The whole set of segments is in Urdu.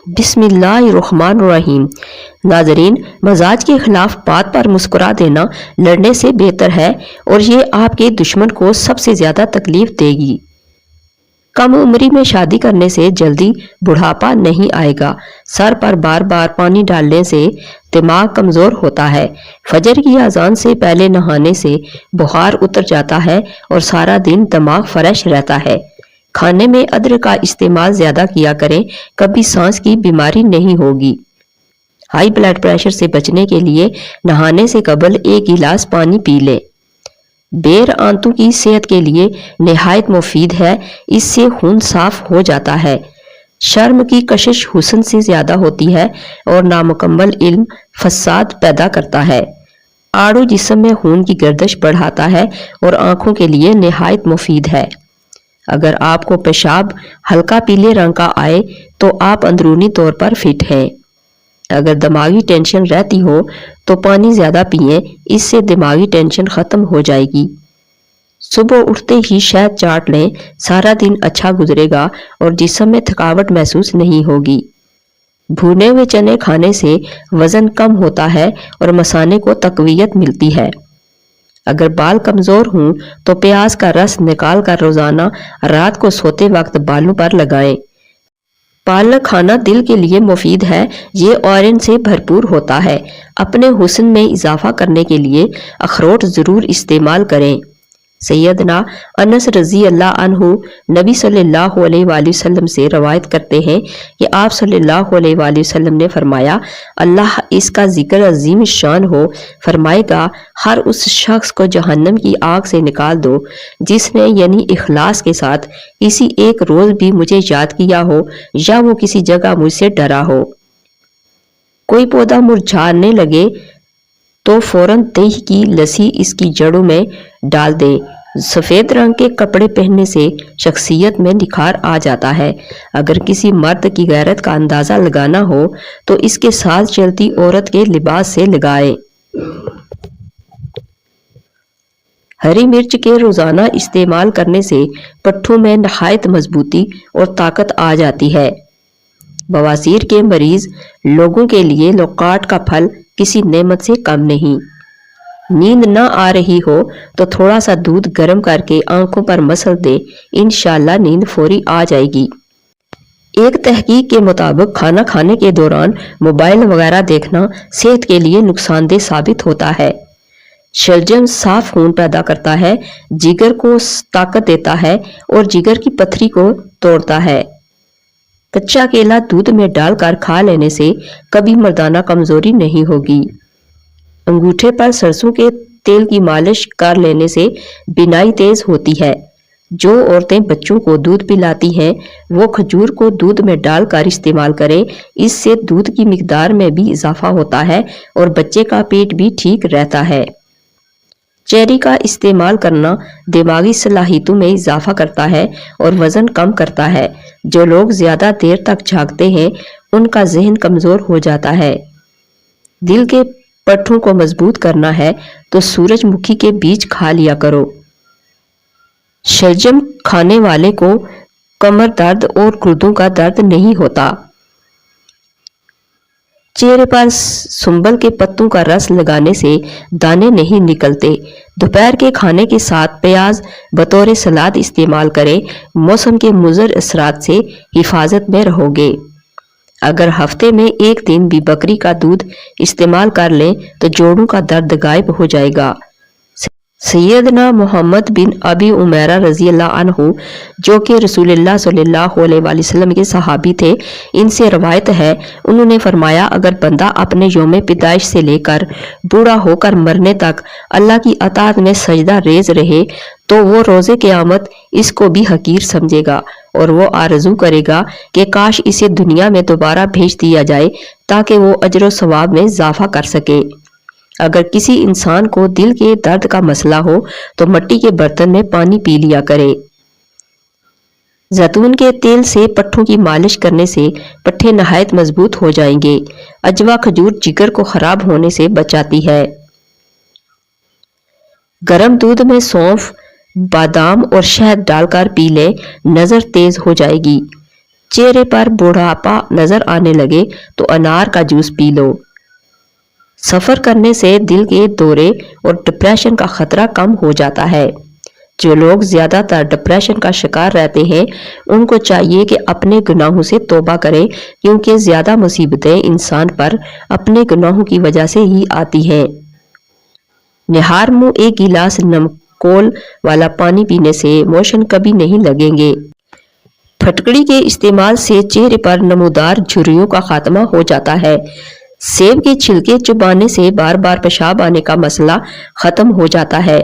بسم اللہ الرحمن الرحیم۔ ناظرین، مزاج کے خلاف بات پر مسکرا دینا لڑنے سے بہتر ہے اور یہ آپ کے دشمن کو سب سے زیادہ تکلیف دے گی۔ کم عمری میں شادی کرنے سے جلدی بڑھاپا نہیں آئے گا۔ سر پر بار بار پانی ڈالنے سے دماغ کمزور ہوتا ہے۔ فجر کی اذان سے پہلے نہانے سے بخار اتر جاتا ہے اور سارا دن دماغ فریش رہتا ہے۔ کھانے میں ادرک کا استعمال زیادہ کیا کریں، کبھی سانس کی بیماری نہیں ہوگی۔ ہائی بلڈ پریشر سے بچنے کے لیے نہانے سے قبل 1 گلاس پانی پی لیں۔ بیر آنتوں کی صحت کے لیے نہایت مفید ہے، اس سے خون صاف ہو جاتا ہے۔ شرم کی کشش حسن سے زیادہ ہوتی ہے اور نامکمل علم فساد پیدا کرتا ہے۔ آڑو جسم میں خون کی گردش بڑھاتا ہے اور آنکھوں کے لیے نہایت مفید ہے۔ اگر آپ کو پیشاب ہلکا پیلے رنگ کا آئے تو آپ اندرونی طور پر فٹ ہیں۔ اگر دماغی ٹینشن رہتی ہو تو پانی زیادہ پئیں، اس سے دماغی ٹینشن ختم ہو جائے گی۔ صبح اٹھتے ہی شہد چاٹ لیں، سارا دن اچھا گزرے گا اور جسم میں تھکاوٹ محسوس نہیں ہوگی۔ بھونے ہوئے چنے کھانے سے وزن کم ہوتا ہے اور مثانے کو تقویت ملتی ہے۔ اگر بال کمزور ہوں تو پیاز کا رس نکال کر روزانہ رات کو سوتے وقت بالوں پر لگائیں۔ پالک کھانا دل کے لیے مفید ہے، یہ آئرن سے بھرپور ہوتا ہے۔ اپنے حسن میں اضافہ کرنے کے لیے اخروٹ ضرور استعمال کریں۔ سیدنا انس رضی اللہ عنہ نبی صلی اللہ علیہ وآلہ وسلم سے روایت کرتے ہیں کہ آپ صلی اللہ علیہ وآلہ وسلم نے فرمایا، اللہ اس کا ذکر عظیم شان ہو فرمائے گا، ہر اس شخص کو جہنم کی آگ سے نکال دو جس نے یعنی اخلاص کے ساتھ کسی ایک روز بھی مجھے یاد کیا ہو یا وہ کسی جگہ مجھ سے ڈرا ہو۔ کوئی پودا مرجھانے لگے تو فوراً دہی کی لسی اس کی جڑوں میں ڈال دے۔ سفید رنگ کے کپڑے پہننے سے شخصیت میں نکھار آ جاتا ہے۔ اگر کسی مرد کی غیرت کا اندازہ لگانا ہو تو اس کے ساتھ چلتی عورت کے لباس سے لگائے۔ ہری مرچ کے روزانہ استعمال کرنے سے پٹھوں میں نہایت مضبوطی اور طاقت آ جاتی ہے۔ بواسیر کے مریض لوگوں کے لیے لوکاٹ کا پھل کسی نعمت سے کم نہیں۔ نیند نہ آ رہی ہو تو تھوڑا سا دودھ گرم کر کے آنکھوں پر مسل دے، انشاءاللہ نیند فوری آ جائے گی۔ ایک تحقیق کے مطابق کھانا کھانے کے دوران موبائل وغیرہ دیکھنا صحت کے لیے نقصان دہ ثابت ہوتا ہے۔ شلجم صاف خون پیدا کرتا ہے، جگر کو طاقت دیتا ہے اور جگر کی پتھری کو توڑتا ہے۔ کچا کیلا دودھ میں ڈال کر کھا لینے سے کبھی مردانہ کمزوری نہیں ہوگی۔ انگوٹھے پر سرسوں کے تیل کی مالش کر لینے سے بینائی تیز ہوتی ہے۔ جو عورتیں بچوں کو دودھ پلاتی ہیں وہ کھجور کو دودھ میں ڈال کر استعمال کریں، اس سے دودھ کی مقدار میں بھی اضافہ ہوتا ہے اور بچے کا پیٹ بھی ٹھیک رہتا ہے۔ چیری کا استعمال کرنا دماغی صلاحیتوں میں اضافہ کرتا ہے اور وزن کم کرتا ہے۔ جو لوگ زیادہ دیر تک جاگتے ہیں ان کا ذہن کمزور ہو جاتا ہے۔ دل کے پٹھوں کو مضبوط کرنا ہے تو سورج مکھی کے بیج کھا لیا کرو۔ شلجم کھانے والے کو کمر درد اور گردوں کا درد نہیں ہوتا۔ چہرے پر سنبل کے پتوں کا رس لگانے سے دانے نہیں نکلتے۔ دوپہر کے کھانے کے ساتھ پیاز بطور سلاد استعمال کریں، موسم کے مضر اثرات سے حفاظت میں رہو گے۔ اگر ہفتے میں 1 دن بھی بکری کا دودھ استعمال کر لیں تو جوڑوں کا درد غائب ہو جائے گا۔ سیدنا محمد بن ابی عمیرہ رضی اللہ عنہ جو کہ رسول اللہ صلی اللہ علیہ وآلہ وسلم کے صحابی تھے، ان سے روایت ہے، انہوں نے فرمایا، اگر بندہ اپنے یوم پیدائش سے لے کر بوڑھا ہو کر مرنے تک اللہ کی اطاعت میں سجدہ ریز رہے تو وہ روز قیامت اس کو بھی حقیر سمجھے گا اور وہ آرزو کرے گا کہ کاش اسے دنیا میں دوبارہ بھیج دیا جائے تاکہ وہ اجر و ثواب میں اضافہ کر سکے۔ اگر کسی انسان کو دل کے درد کا مسئلہ ہو تو مٹی کے برتن میں پانی پی لیا کرے۔ زیتون کے تیل سے پٹھوں کی مالش کرنے سے پٹھے نہایت مضبوط ہو جائیں گے۔ اجوا کھجور جگر کو خراب ہونے سے بچاتی ہے۔ گرم دودھ میں سونف، بادام اور شہد ڈال کر پی لیں، نظر تیز ہو جائے گی۔ چہرے پر بڑھاپا نظر آنے لگے تو انار کا جوس پی لو۔ سفر کرنے سے دل کے دورے اور ڈپریشن کا خطرہ کم ہو جاتا ہے۔ جو لوگ زیادہ تر ڈپریشن کا شکار رہتے ہیں ان کو چاہیے کہ اپنے گناہوں سے توبہ کریں، کیونکہ زیادہ مصیبتیں انسان پر اپنے گناہوں کی وجہ سے ہی آتی ہیں۔ نہار منہ ایک گلاس نمکول والا پانی پینے سے موشن کبھی نہیں لگیں گے۔ پھٹکڑی کے استعمال سے چہرے پر نمودار جھریوں کا خاتمہ ہو جاتا ہے۔ سیب کے چھلکے چبانے سے بار بار پیشاب آنے کا مسئلہ ختم ہو جاتا ہے۔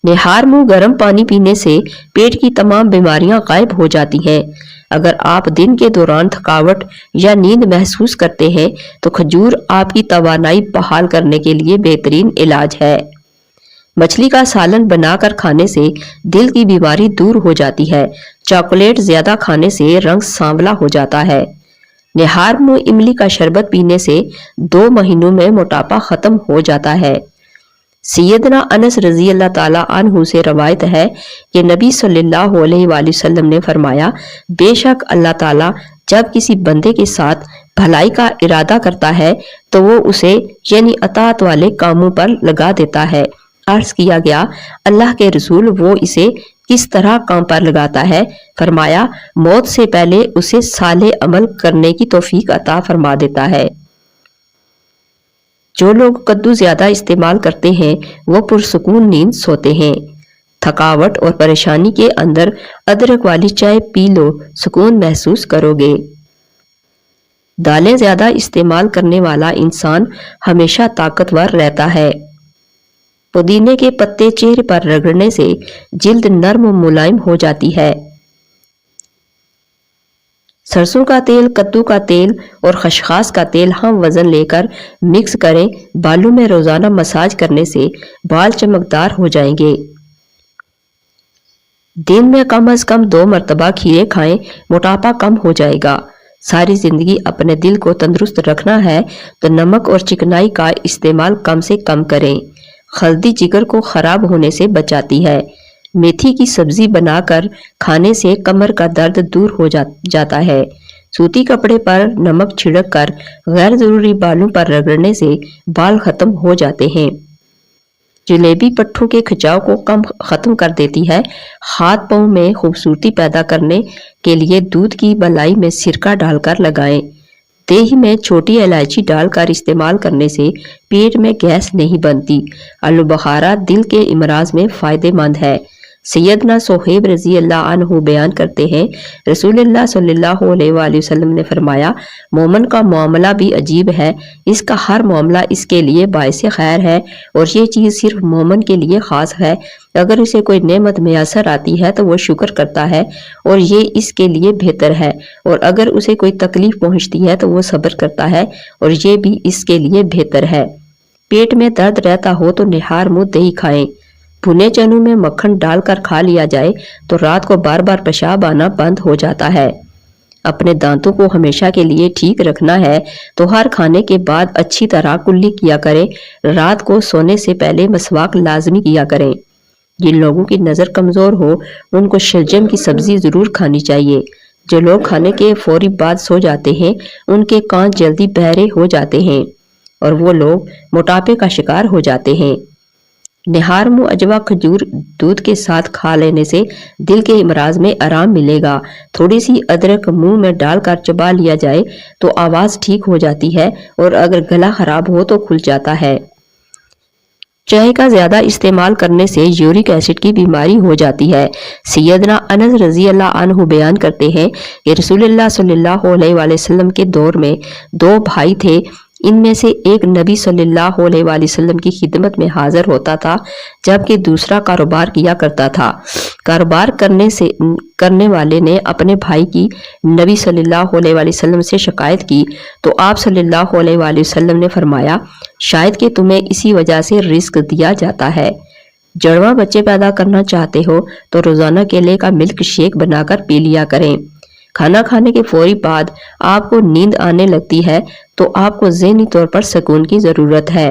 نہار منہ گرم پانی پینے سے پیٹ کی تمام بیماریاں غائب ہو جاتی ہیں۔ اگر آپ دن کے دوران تھکاوٹ یا نیند محسوس کرتے ہیں تو کھجور آپ کی توانائی بحال کرنے کے لیے بہترین علاج ہے۔ مچھلی کا سالن بنا کر کھانے سے دل کی بیماری دور ہو جاتی ہے۔ چاکلیٹ زیادہ کھانے سے رنگ سانولا ہو جاتا ہے۔ نہار منہ املی کا شربت پینے سے 2 مہینوں میں موٹاپا ختم ہو جاتا ہے۔ سیدنا انس رضی اللہ تعالیٰ عنہ سے روایت ہے کہ نبی صلی اللہ علیہ وآلہ وسلم نے فرمایا، بے شک اللہ تعالیٰ جب کسی بندے کے ساتھ بھلائی کا ارادہ کرتا ہے تو وہ اسے یعنی اطاعت والے کاموں پر لگا دیتا ہے۔ عرض کیا گیا، اللہ کے رسول وہ اسے کس طرح کام پر لگاتا ہے؟ فرمایا، موت سے پہلے اسے صالح عمل کرنے کی توفیق عطا فرما دیتا ہے۔ جو لوگ کدو زیادہ استعمال کرتے ہیں وہ پرسکون نیند سوتے ہیں۔ تھکاوٹ اور پریشانی کے اندر ادرک والی چائے پی لو، سکون محسوس کرو گے۔ دالیں زیادہ استعمال کرنے والا انسان ہمیشہ طاقتور رہتا ہے۔ پودینے کے پتے چہرے پر رگڑنے سے جلد نرم و ملائم ہو جاتی ہے۔ سرسوں کا تیل، کدو کا تیل اور خشخاش کا تیل ہم وزن لے کر مکس کریں، بالوں میں روزانہ مساج کرنے سے بال چمکدار ہو جائیں گے۔ دن میں کم از کم 2 مرتبہ کھیرے کھائیں، موٹاپا کم ہو جائے گا۔ ساری زندگی اپنے دل کو تندرست رکھنا ہے تو نمک اور چکنائی کا استعمال کم سے کم کریں۔ ہلدی جگر کو خراب ہونے سے بچاتی ہے۔ میتھی کی سبزی بنا کر کھانے سے کمر کا درد دور ہو جاتا ہے۔ سوتی کپڑے پر نمک چھڑک کر غیر ضروری بالوں پر رگڑنے سے بال ختم ہو جاتے ہیں۔ جلیبی پٹھوں کے کھچاؤ کو ختم کر دیتی ہے۔ ہاتھ پاؤں میں خوبصورتی پیدا کرنے کے لیے دودھ کی بلائی میں سرکہ ڈال کر لگائیں۔ دہی میں چھوٹی الائچی ڈال کر استعمال کرنے سے پیٹ میں گیس نہیں بنتی۔ آلو بخارا دل کے امراض میں فائدہ مند ہے۔ سیدنا صہیب رضی اللہ عنہ بیان کرتے ہیں، رسول اللہ صلی اللہ علیہ وآلہ وسلم نے فرمایا، مومن کا معاملہ بھی عجیب ہے، اس کا ہر معاملہ اس کے لیے باعث خیر ہے اور یہ چیز صرف مومن کے لیے خاص ہے۔ اگر اسے کوئی نعمت میسر آتی ہے تو وہ شکر کرتا ہے اور یہ اس کے لیے بہتر ہے، اور اگر اسے کوئی تکلیف پہنچتی ہے تو وہ صبر کرتا ہے اور یہ بھی اس کے لیے بہتر ہے۔ پیٹ میں درد رہتا ہو تو نہار منہ دہی کھائیں۔ بھنے چنوں میں مکھن ڈال کر کھا لیا جائے تو رات کو بار بار پیشاب آنا بند ہو جاتا ہے۔ اپنے دانتوں کو ہمیشہ کے لیے ٹھیک رکھنا ہے تو ہر کھانے کے بعد اچھی طرح کلی کیا کریں۔ رات کو سونے سے پہلے مسواک لازمی کیا کریں۔ جن لوگوں کی نظر کمزور ہو ان کو شلجم کی سبزی ضرور کھانی چاہیے۔ جو لوگ کھانے کے فوری بعد سو جاتے ہیں ان کے کان جلدی بہرے ہو جاتے ہیں اور وہ لوگ موٹاپے کا شکار ہو جاتے ہیں۔ نہار منہ اجوا کھجور دودھ کے ساتھ کھا لینے سے دل کے امراض میں آرام ملے گا۔ تھوڑی سی ادرک منہ میں ڈال کر چبا لیا جائے تو آواز ٹھیک ہو جاتی ہے اور اگر گلا خراب ہو تو کھل جاتا ہے۔ چائے کا زیادہ استعمال کرنے سے یورک ایسڈ کی بیماری ہو جاتی ہے۔ سیدنا انس رضی اللہ عنہ بیان کرتے ہیں کہ رسول اللہ صلی اللہ علیہ وآلہ وسلم کے دور میں 2 بھائی تھے۔ ان میں سے ایک نبی صلی اللہ علیہ وآلہ وسلم کی خدمت میں حاضر ہوتا تھا جبکہ دوسرا کاروبار کیا کرتا تھا۔ کاروبار کرنے والے نے اپنے بھائی کی نبی صلی اللہ علیہ وآلہ وسلم سے شکایت کی تو آپ صلی اللہ علیہ وآلہ وسلم نے فرمایا، شاید کہ تمہیں اسی وجہ سے رزق دیا جاتا ہے۔ جڑواں بچے پیدا کرنا چاہتے ہو تو روزانہ کیلے کا ملک شیک بنا کر پی لیا کریں۔ کھانا کھانے کے فوری بعد آپ کو نیند آنے لگتی ہے تو آپ کو ذہنی طور پر سکون کی ضرورت ہے۔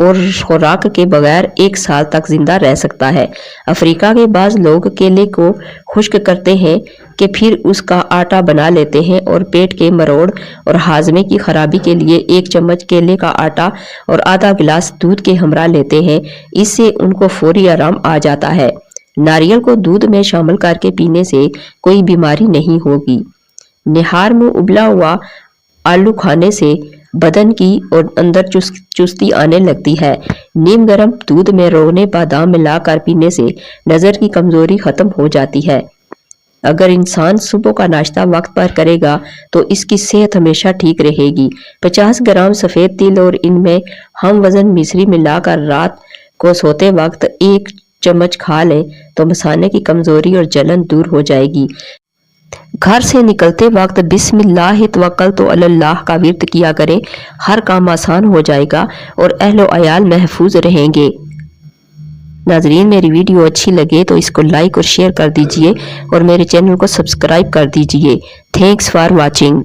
اور خوراک کے بغیر 1 سال تک زندہ رہ سکتا ہے۔ افریقہ کے بعض لوگ کیلے کو خشک کرتے ہیں کہ پھر اس کا آٹا بنا لیتے ہیں اور پیٹ کے مروڑ اور ہاضمے کی خرابی کے لیے 1 چمچ کیلے کا آٹا اور آدھا گلاس دودھ کے ہمراہ لیتے ہیں۔ اس سے ان کو فوری آرام آ جاتا ہے۔ ناریل کو دودھ میں شامل کر کے پینے سے کوئی بیماری نہیں ہوگی۔ نہار میں ابلا ہوا آلو کھانے سے بدن کی اور اندر چستی آنے لگتی ہے۔ نیم گرم دودھ میں روغن بادام ملا کر پینے سے نظر کی کمزوری ختم ہو جاتی ہے۔ اگر انسان صبح کا ناشتہ وقت پر کرے گا تو اس کی صحت ہمیشہ ٹھیک رہے گی۔ 50 گرام سفید تل اور ان میں ہم وزن مصری ملا کر رات کو سوتے وقت 1 چمچ کھا لیں تو مثانے کی کمزوری اور جلن دور ہو جائے گی۔ گھر سے نکلتے وقت بسم اللہ توکلت علی اللہ کا ورد کیا کریں، ہر کام آسان ہو جائے گا اور اہل و عیال محفوظ رہیں گے۔ ناظرین، میری ویڈیو اچھی لگے تو اس کو لائک اور شیئر کر دیجئے اور میرے چینل کو سبسکرائب کر دیجئے۔ Thanks for watching.